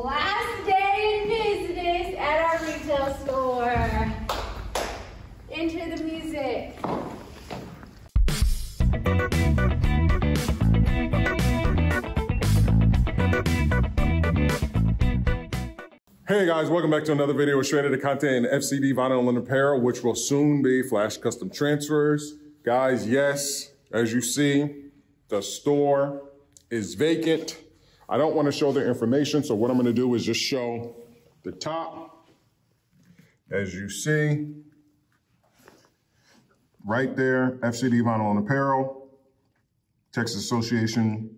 Last day in business at our retail store. Enter the music. Hey guys, welcome back to another video straight into content in FCD vinyl and apparel, which will soon be flash custom transfers. Guys, yes, as you see, the store is vacant. I don't want to show the information, so what I'm going to do is just show the top. As you see, right there, FCD vinyl and apparel, Texas Association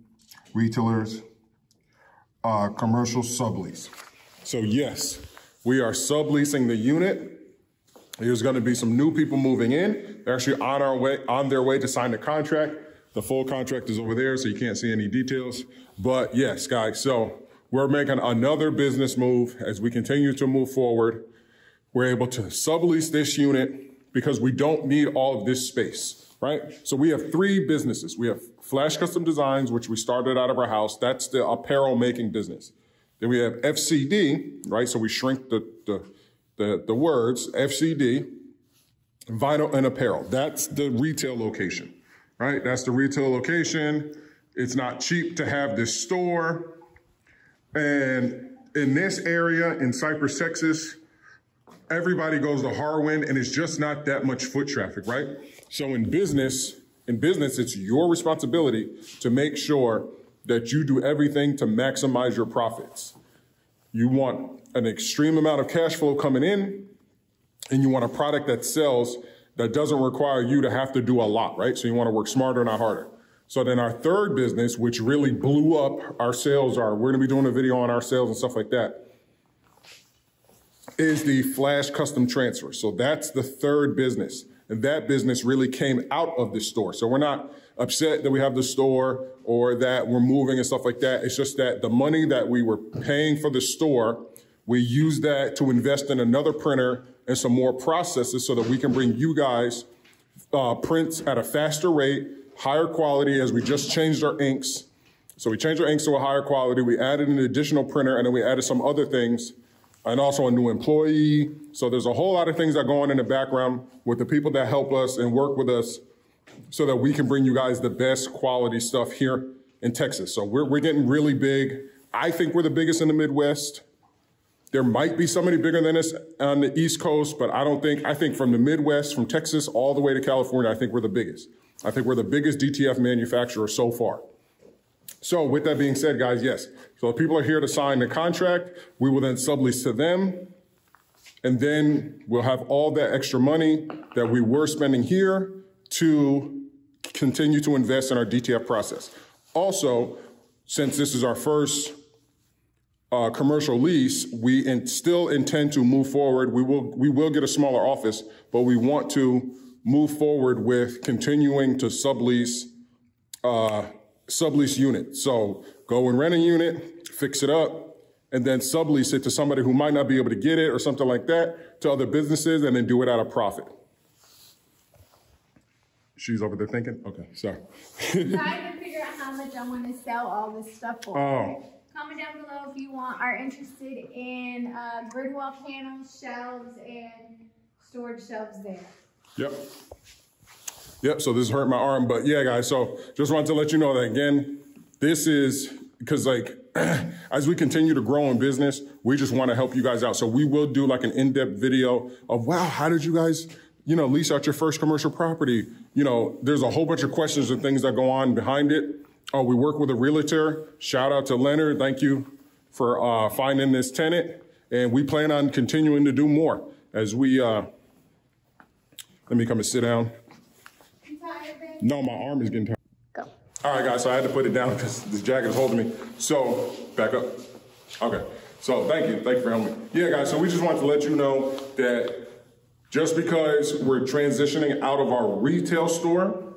Retailers, commercial sublease. So yes, we are subleasing the unit. There's going to be some new people moving in. They're actually on their way to sign the contract. The full contract is over there, so you can't see any details. But yes, guys, so we're making another business move as we continue to move forward. We're able to sublease this unit because we don't need all of this space, right? So we have three businesses. We have Flash Custom Designs, which we started out of our house. That's the apparel making business. Then we have FCD, right? So we shrink the words, FCD, vinyl and apparel. That's the retail location, right? That's the retail location. It's not cheap to have this store. And in this area in Cypress, Texas, everybody goes to Harwin and it's just not that much foot traffic, right? So in business, it's your responsibility to make sure that you do everything to maximize your profits. You want an extreme amount of cash flow coming in, and you want a product that sells that doesn't require you to have to do a lot, right? So you want to work smarter, not harder. So then our third business, which really blew up our sales, we're going to be doing a video on our sales and stuff like that, is the Flash Custom Transfer. So that's the third business. And that business really came out of this store. So we're not upset that we have the store or that we're moving and stuff like that. It's just that the money that we were paying for the store, we used that to invest in another printer and some more processes so that we can bring you guys prints at a faster rate, higher quality, as we just changed our inks. So we changed our inks to a higher quality. We added an additional printer, and then we added some other things, and also a new employee. So there's a whole lot of things that go on in the background with the people that help us and work with us so that we can bring you guys the best quality stuff here in Texas. So we're getting really big. I think we're the biggest in the Midwest. There might be somebody bigger than us on the East Coast, but I think from the Midwest, from Texas all the way to California, I think we're the biggest. I think we're the biggest DTF manufacturer so far. So with that being said, guys, yes. So if people are here to sign the contract, we will then sublease to them. And then we'll have all that extra money that we were spending here to continue to invest in our DTF process. Also, since this is our first commercial lease, we still intend to move forward. We will get a smaller office, but we want to move forward with continuing to sublease units. So go and rent a unit, fix it up, and then sublease it to somebody who might not be able to get it or something like that, to other businesses, and then do it at a profit. She's over there thinking? Okay, sorry. Trying to figure out how much I want to sell all this stuff for. Oh. Comment down below if you are interested in grid wall panels, shelves, and storage shelves there. Yep, so this hurt my arm, but yeah, guys, so just wanted to let you know that, again, this is, because like, as we continue to grow in business, we just want to help you guys out. So we will do like an in-depth video of, wow, how did you guys, lease out your first commercial property? There's a whole bunch of questions and things that go on behind it. Oh, we work with a realtor. Shout out to Leonard. Thank you for finding this tenant. And we plan on continuing to do more as we, let me come and sit down. You tired, babe? No, my arm is getting tired. Go. All right, guys, so I had to put it down because this jacket is holding me. So, back up. Okay, so thank you for helping me. Yeah, guys, so we just wanted to let you know that just because we're transitioning out of our retail store,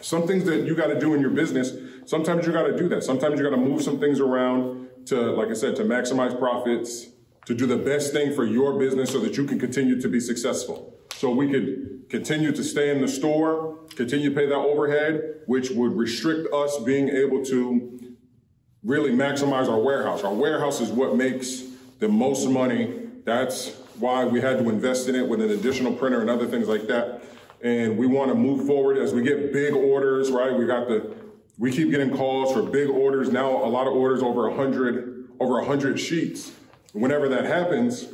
some things that you got to do in your business, sometimes you got to do that. Sometimes you got to move some things around to, like I said, to maximize profits, to do the best thing for your business so that you can continue to be successful. So we could continue to stay in the store, continue to pay that overhead, which would restrict us being able to really maximize our warehouse. Our warehouse is what makes the most money. That's why we had to invest in it with an additional printer and other things like that. And we want to move forward as we get big orders, right? We keep getting calls for big orders. Now, a lot of orders over 100 sheets. Whenever that happens,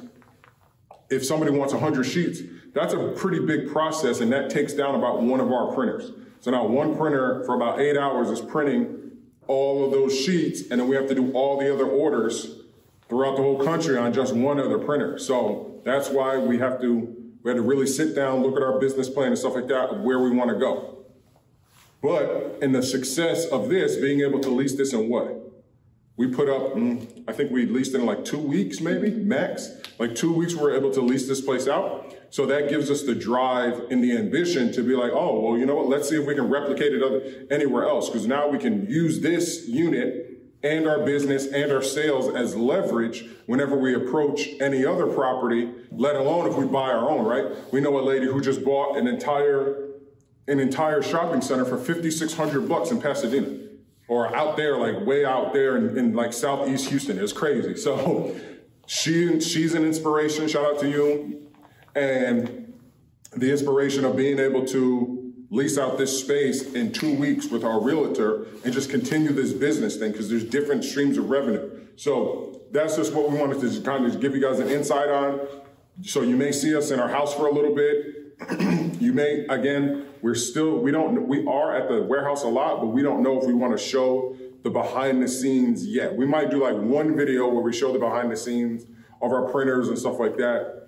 if somebody wants 100 sheets, that's a pretty big process, and that takes down about one of our printers. So now one printer for about 8 hours is printing all of those sheets, and then we have to do all the other orders throughout the whole country on just one other printer. So that's why we had to really sit down, look at our business plan and stuff like that, of where we want to go. But in the success of this, being able to lease this in what? We put up, I think we leased in like 2 weeks, maybe, max. Like 2 weeks, we were able to lease this place out. So that gives us the drive and the ambition to be like, oh, well, you know what? Let's see if we can replicate it anywhere else. Because now we can use this unit and our business and our sales as leverage whenever we approach any other property, let alone if we buy our own, right? We know a lady who just bought an entire shopping center for $5,600 in Pasadena, or out there, like way out there in like Southeast Houston. It's crazy. So she's an inspiration. Shout out to you. And the inspiration of being able to lease out this space in 2 weeks with our realtor and just continue this business thing, because there's different streams of revenue. So that's just what we wanted to just kind of give you guys an insight on. So you may see us in our house for a little bit. You may, again, we are at the warehouse a lot, but we don't know if we want to show the behind the scenes yet. We might do like one video where we show the behind the scenes of our printers and stuff like that.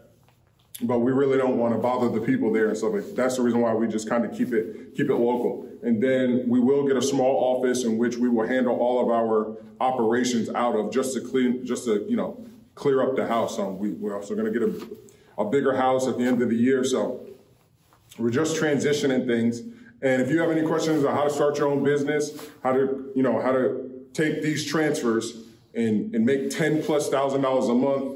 But we really don't want to bother the people there and stuff like that. That's the reason why we just kind of keep it local. And then we will get a small office in which we will handle all of our operations out of, just to clear up the house. We're also going to get a bigger house at the end of the year. So we're just transitioning things. And if you have any questions on how to start your own business, how to take these transfers and make $10,000+ a month,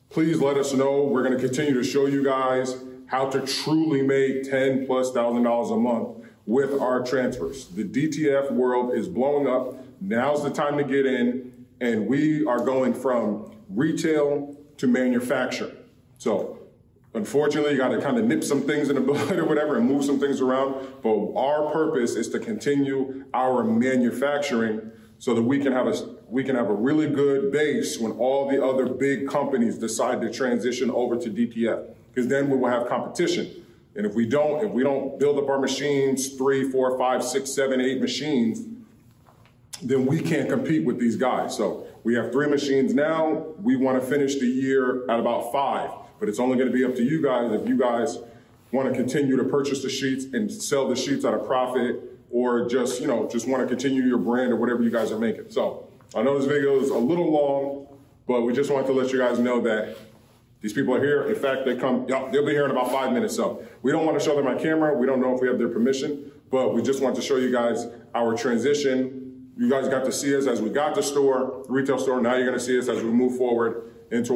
please let us know. We're going to continue to show you guys how to truly make $10,000+ a month with our transfers. The DTF world is blowing up. Now's the time to get in, and we are going from retail to manufacturing. So unfortunately, you got to kind of nip some things in the bud or whatever and move some things around. But our purpose is to continue our manufacturing so that we can have a really good base when all the other big companies decide to transition over to DTF, because then we will have competition. And if we don't build up our machines, 3, 4, 5, 6, 7, 8 machines, then we can't compete with these guys. So we have 3 machines now. We want to finish the year at about 5, but it's only going to be up to you guys if you guys want to continue to purchase the sheets and sell the sheets at a profit, or just want to continue your brand or whatever you guys are making. So I know this video is a little long, but we just wanted to let you guys know that these people are here. In fact, they'll be here in about 5 minutes. So we don't want to show them on camera. We don't know if we have their permission, but we just want to show you guys our transition. You guys got to see us as we got the store, retail store. Now you're going to see us as we move forward into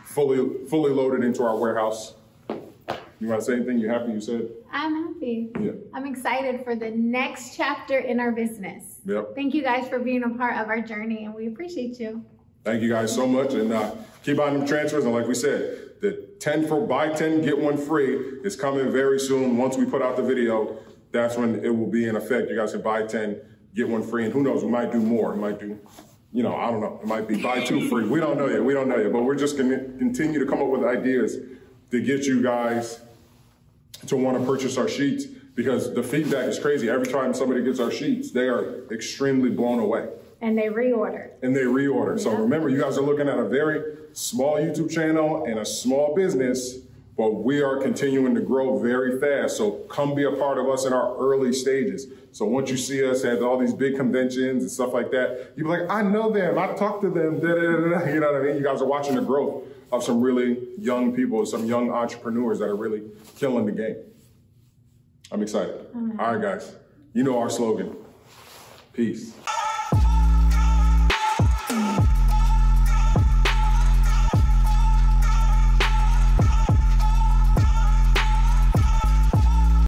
fully loaded into our warehouse. You want to say anything? You happy? You said? I'm happy. Yeah. I'm excited for the next chapter in our business. Yep. Thank you guys for being a part of our journey, and we appreciate you. Thank you guys so much, and keep buying them transfers. And like we said, the buy 10, get 1 free is coming very soon. Once we put out the video, that's when it will be in effect. You guys can buy 10, get 1 free, and who knows, we might do more. It might do, I don't know. It might be buy 2 free. We don't know yet. But we're just going to continue to come up with ideas to get you guys to want to purchase our sheets, because the feedback is crazy. Every time somebody gets our sheets, they are extremely blown away. And they reorder. Yeah. So remember, you guys are looking at a very small YouTube channel and a small business, but we are continuing to grow very fast. So come be a part of us in our early stages. So once you see us at all these big conventions and stuff like that, you'll be like, I know them, I talk to them, you know what I mean? You guys are watching the growth of some really young people, some young entrepreneurs that are really killing the game. I'm excited. All right, guys. You know our slogan. Peace.